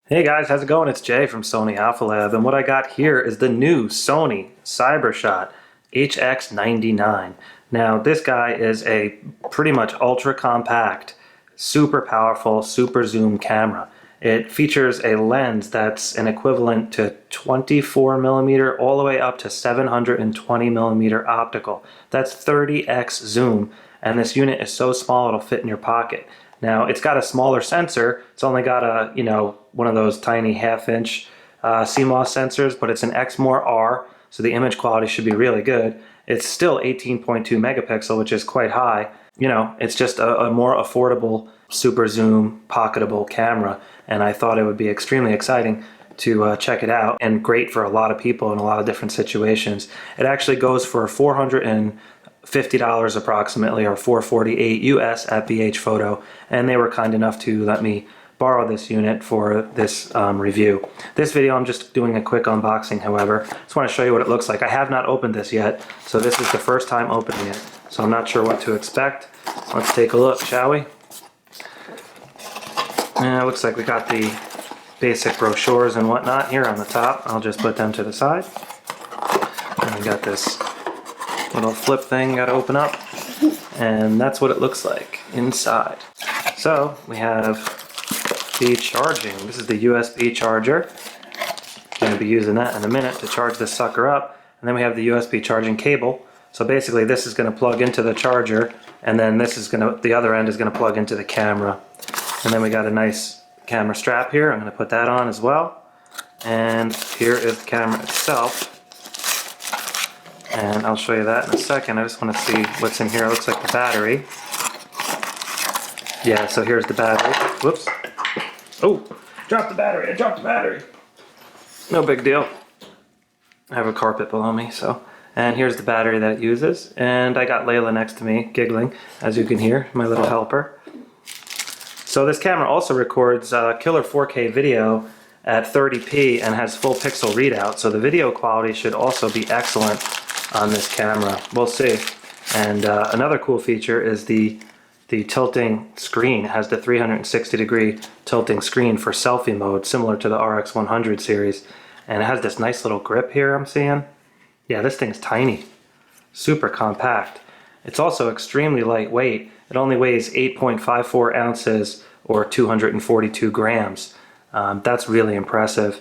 Hey guys, how's it going? It's Jay from Sony Alpha Lab, and what I got here is the new Sony CyberShot HX99. Now, this guy is a pretty much ultra compact, super powerful super zoom camera. It features a lens that's an equivalent to 24 millimeter all the way up to 720 millimeter optical. That's 30x zoom, and this unit is so small it'll fit in your pocket. Now, it's got a smaller sensor. It's only got a, one of those tiny half-inch CMOS sensors, but it's an Exmor R, so the image quality should be really good. It's still 18.2 megapixel, which is quite high. It's just a more affordable super zoom pocketable camera, and I thought it would be extremely exciting to check it out, and great for a lot of people in a lot of different situations. It actually goes for $450 approximately, or $448 US at BH Photo, and they were kind enough to let me borrow this unit for this review. This video I'm just doing a quick unboxing, however. Just want to show you what it looks like. I have not opened this yet, so this is the first time opening it, so I'm not sure what to expect. Let's take a look, shall we? And it looks like we got the basic brochures and whatnot here on the top. I'll just put them to the side. And we got this little flip thing got to open up, and that's what it looks like inside. So we have the charging. This is the USB charger. Going to be using that in a minute to charge this sucker up. And then we have the USB charging cable. So basically this is going to plug into the charger, and then this is the other end is going to plug into the camera. And then we got a nice camera strap here. I'm going to put that on as well. And here is the camera itself. And I'll show you that in a second. I just want to see what's in here. It looks like the battery. Yeah, so here's the battery. Whoops. Oh, dropped the battery. I dropped the battery. No big deal. I have a carpet below me, so. And here's the battery that it uses. And I got Layla next to me, giggling, as you can hear, my little helper. So this camera also records killer 4K video at 30p and has full pixel readout. So the video quality should also be excellent on this camera. We'll see. And another cool feature is the tilting screen. It has the 360-degree tilting screen for selfie mode, similar to the RX100 series. And it has this nice little grip here I'm seeing. Yeah, this thing's tiny. Super compact. It's also extremely lightweight. It only weighs 8.54 ounces or 242 grams. That's really impressive.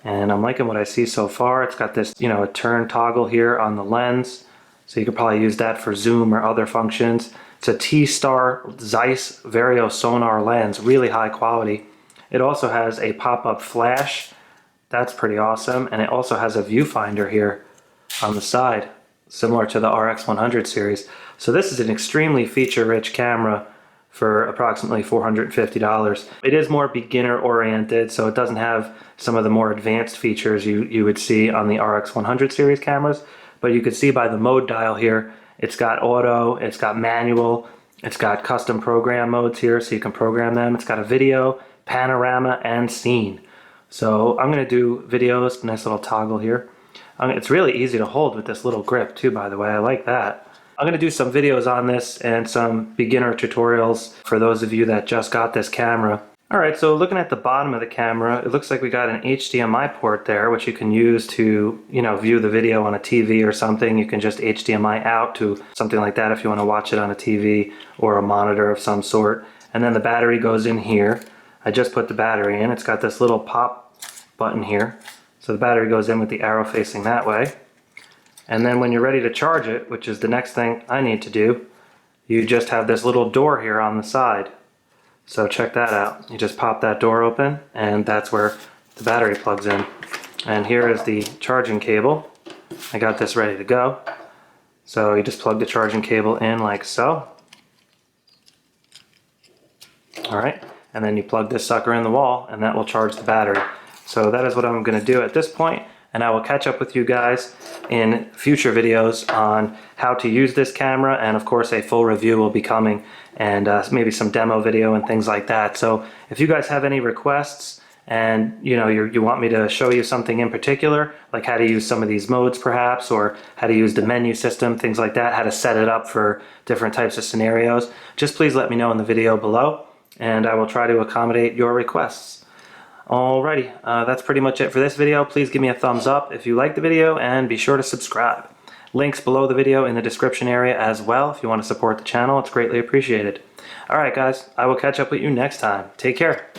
And I'm liking what I see so far. It's got this, a turn toggle here on the lens. So you could probably use that for zoom or other functions. It's a T-Star Zeiss Vario sonar lens, really high quality. It also has a pop-up flash. That's pretty awesome. And it also has a viewfinder here on the side, similar to the RX100 series. So this is an extremely feature-rich camera for approximately $450. It is more beginner oriented, so it doesn't have some of the more advanced features you would see on the RX100 series cameras, but you could see by the mode dial here, it's got auto, it's got manual, it's got custom program modes here so you can program them. It's got a video, panorama, and scene. So I'm going to do videos, nice little toggle here. It's really easy to hold with this little grip too, by the way. I like that. I'm going to do some videos on this and some beginner tutorials for those of you that just got this camera. Alright, so looking at the bottom of the camera, it looks like we got an HDMI port there, which you can use to, view the video on a TV or something. You can just HDMI out to something like that if you want to watch it on a TV or a monitor of some sort. And then the battery goes in here. I just put the battery in. It's got this little pop button here. So the battery goes in with the arrow facing that way. And then when you're ready to charge it, which is the next thing I need to do, you just have this little door here on the side. So check that out. You just pop that door open, and that's where the battery plugs in. And here is the charging cable. I got this ready to go. So you just plug the charging cable in like so. Alright, and then you plug this sucker in the wall, and that will charge the battery. So that is what I'm going to do at this point, and I will catch up with you guys in future videos on how to use this camera, and of course a full review will be coming, and maybe some demo video and things like that. So if you guys have any requests and you want me to show you something in particular, like how to use some of these modes perhaps, or how to use the menu system, things like that, how to set it up for different types of scenarios, just please let me know in the video below, and I will try to accommodate your requests. Alrighty, that's pretty much it for this video. Please give me a thumbs up if you like the video, and be sure to subscribe. Links below the video in the description area as well if you want to support the channel. It's greatly appreciated. Alright guys, I will catch up with you next time. Take care.